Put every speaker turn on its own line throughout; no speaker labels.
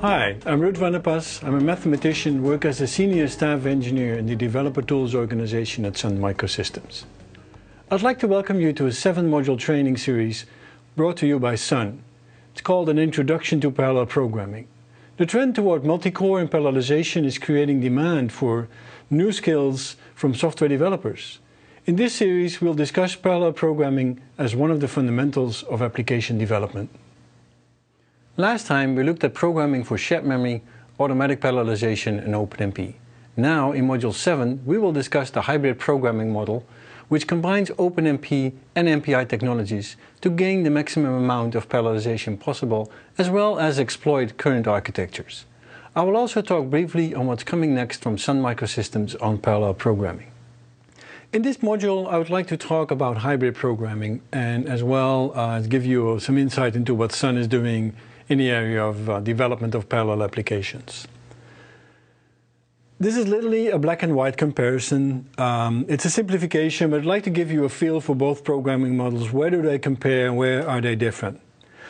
Hi, I'm Ruud. I'm a mathematician, work as a senior staff engineer in the Developer Tools organization at Sun Microsystems. I'd like to welcome you to a 7-module training series brought to you by Sun. It's called An Introduction to Parallel Programming. The trend toward multi-core and parallelization is creating demand for new skills from software developers. In this series, we'll discuss parallel programming as one of the fundamentals of application development. Last time we looked at programming for shared memory, automatic parallelization and OpenMP. Now in Module 7 we will discuss the hybrid programming model, which combines OpenMP and MPI technologies to gain the maximum amount of parallelization possible, as well as exploit current architectures. I will also talk briefly on what's coming next from Sun Microsystems on parallel programming. In this module I would like to talk about hybrid programming and as well give you some insight into what Sun is doing in the area of development of parallel applications. This is literally a black and white comparison. It's a simplification, but I'd like to give you a feel for both programming models. Where do they compare and where are they different?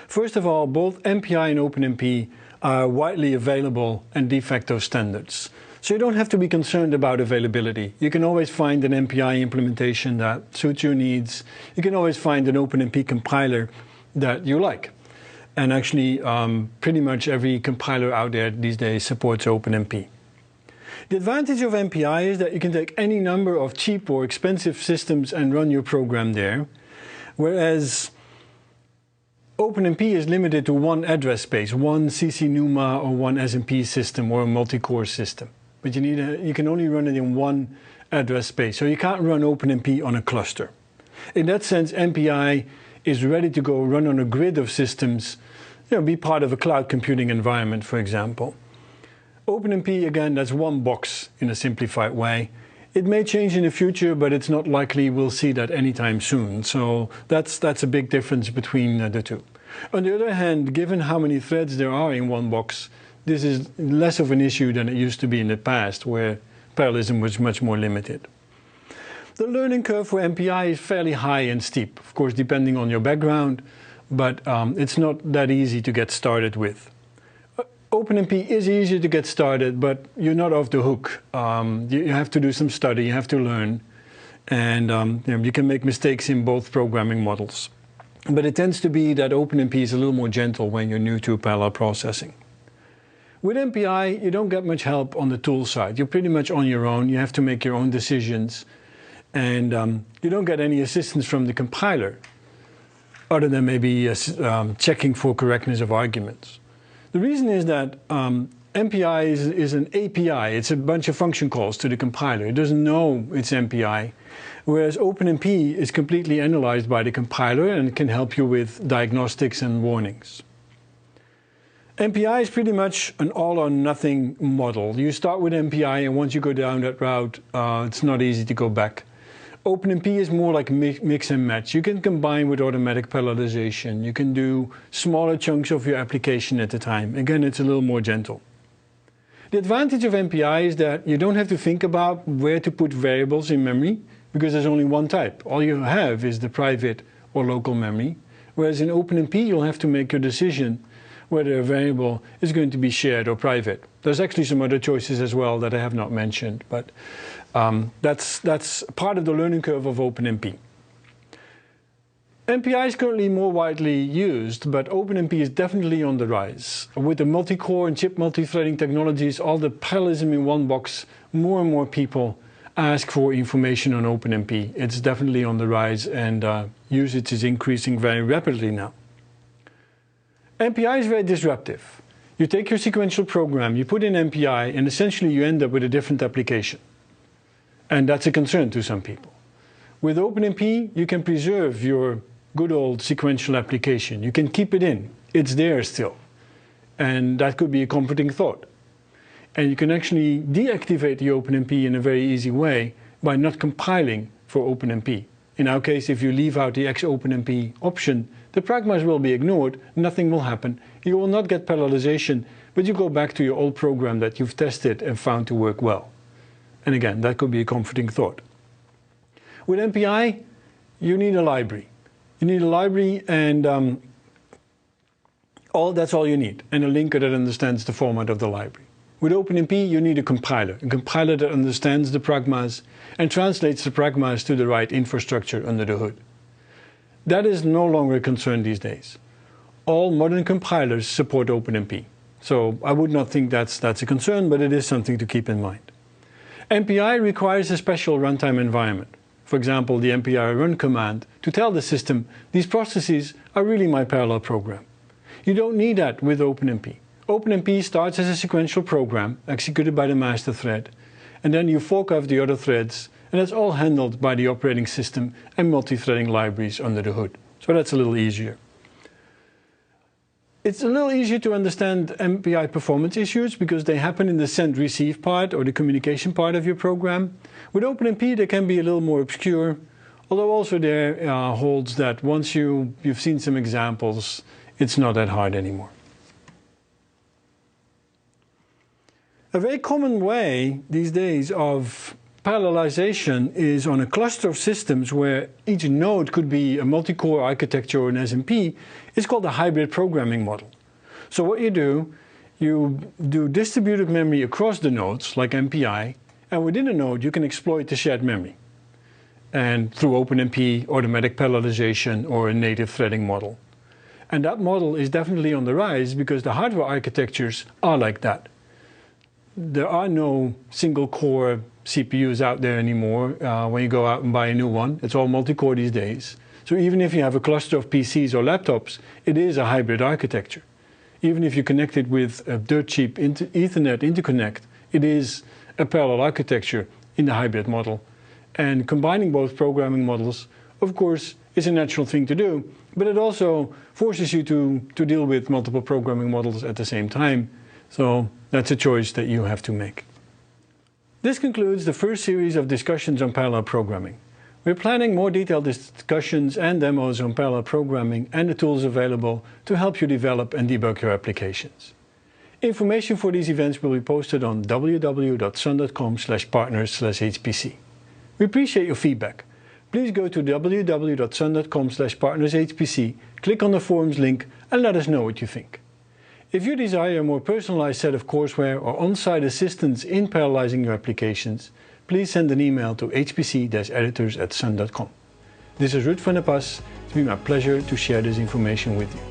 First of all, both MPI and OpenMP are widely available and de facto standards. So you don't have to be concerned about availability. You can always find an MPI implementation that suits your needs. You can always find an OpenMP compiler that you like. And actually, pretty much every compiler out there these days supports OpenMP. The advantage of MPI is that you can take any number of cheap or expensive systems and run your program there, whereas OpenMP is limited to one address space, one CC/NUMA or one SMP system or a multi-core system. But you can only run it in one address space, so you can't run OpenMP on a cluster. In that sense, MPI is ready to go run on a grid of systems, be part of a cloud computing environment, for example. OpenMP, again, that's one box in a simplified way. It may change in the future, but it's not likely we'll see that anytime soon. So that's a big difference between the two. On the other hand, given how many threads there are in one box, this is less of an issue than it used to be in the past, where parallelism was much more limited. The learning curve for MPI is fairly high and steep, of course depending on your background, but it's not that easy to get started with. OpenMP is easier to get started, but you're not off the hook. You have to do some study, you have to learn, and you can make mistakes in both programming models. But it tends to be that OpenMP is a little more gentle when you're new to parallel processing. With MPI, you don't get much help on the tool side. You're pretty much on your own, you have to make your own decisions. And you don't get any assistance from the compiler, other than maybe checking for correctness of arguments. The reason is that MPI is an API. It's a bunch of function calls to the compiler. It doesn't know it's MPI, whereas OpenMP is completely analyzed by the compiler and can help you with diagnostics and warnings. MPI is pretty much an all-or-nothing model. You start with MPI, and once you go down that route, it's not easy to go back. OpenMP is more like mix and match. You can combine with automatic parallelization. You can do smaller chunks of your application at a time. Again, it's a little more gentle. The advantage of MPI is that you don't have to think about where to put variables in memory, because there's only one type. All you have is the private or local memory, whereas in OpenMP you'll have to make your decision whether a variable is going to be shared or private. There's actually some other choices as well that I have not mentioned, but that's part of the learning curve of OpenMP. MPI is currently more widely used, but OpenMP is definitely on the rise. With the multi-core and chip multi-threading technologies, all the parallelism in one box, more and more people ask for information on OpenMP. It's definitely on the rise, and usage is increasing very rapidly now. MPI is very disruptive. You take your sequential program, you put in MPI, and essentially you end up with a different application. And that's a concern to some people. With OpenMP, you can preserve your good old sequential application. You can keep it in. It's there still. And that could be a comforting thought. And you can actually deactivate the OpenMP in a very easy way by not compiling for OpenMP. In our case, if you leave out the XOpenMP option, the pragmas will be ignored, nothing will happen. You will not get parallelization, but you go back to your old program that you've tested and found to work well. And again, that could be a comforting thought. With MPI, you need a library. You need a library, and That's all you need, and a linker that understands the format of the library. With OpenMP, you need a compiler that understands the pragmas and translates the pragmas to the right infrastructure under the hood. That is no longer a concern these days. All modern compilers support OpenMP, so I would not think that's a concern, but it is something to keep in mind. MPI requires a special runtime environment. For example, the MPI run command to tell the system these processes are really my parallel program. You don't need that with OpenMP. OpenMP starts as a sequential program executed by the master thread, and then you fork off the other threads, and that's all handled by the operating system and multi-threading libraries under the hood. So that's a little easier. It's a little easier to understand MPI performance issues because they happen in the send-receive part or the communication part of your program. With OpenMP they can be a little more obscure, although also there holds that once you've seen some examples, it's not that hard anymore. A very common way these days of parallelization is on a cluster of systems where each node could be a multi-core architecture or an SMP. It's called a hybrid programming model. So what you do distributed memory across the nodes, like MPI, and within a node you can exploit the shared memory. And through OpenMP, automatic parallelization, or a native threading model. And that model is definitely on the rise because the hardware architectures are like that. There are no single core CPUs out there anymore when you go out and buy a new one. It's all multi-core these days. So even if you have a cluster of PCs or laptops, it is a hybrid architecture. Even if you connect it with a dirt cheap Ethernet interconnect, it is a parallel architecture in the hybrid model. And combining both programming models, of course, is a natural thing to do, but it also forces you to deal with multiple programming models at the same time. So that's a choice that you have to make. This concludes the first series of discussions on parallel programming. We're planning more detailed discussions and demos on parallel programming and the tools available to help you develop and debug your applications. Information for these events will be posted on www.sun.com/partners/HPC. We appreciate your feedback. Please go to www.sun.com/partnershpc, click on the forums link and let us know what you think. If you desire a more personalized set of courseware or on-site assistance in parallelizing your applications, please send an email to hpc-editors@sun.com. This is Ruud van der Pas. It's been my pleasure to share this information with you.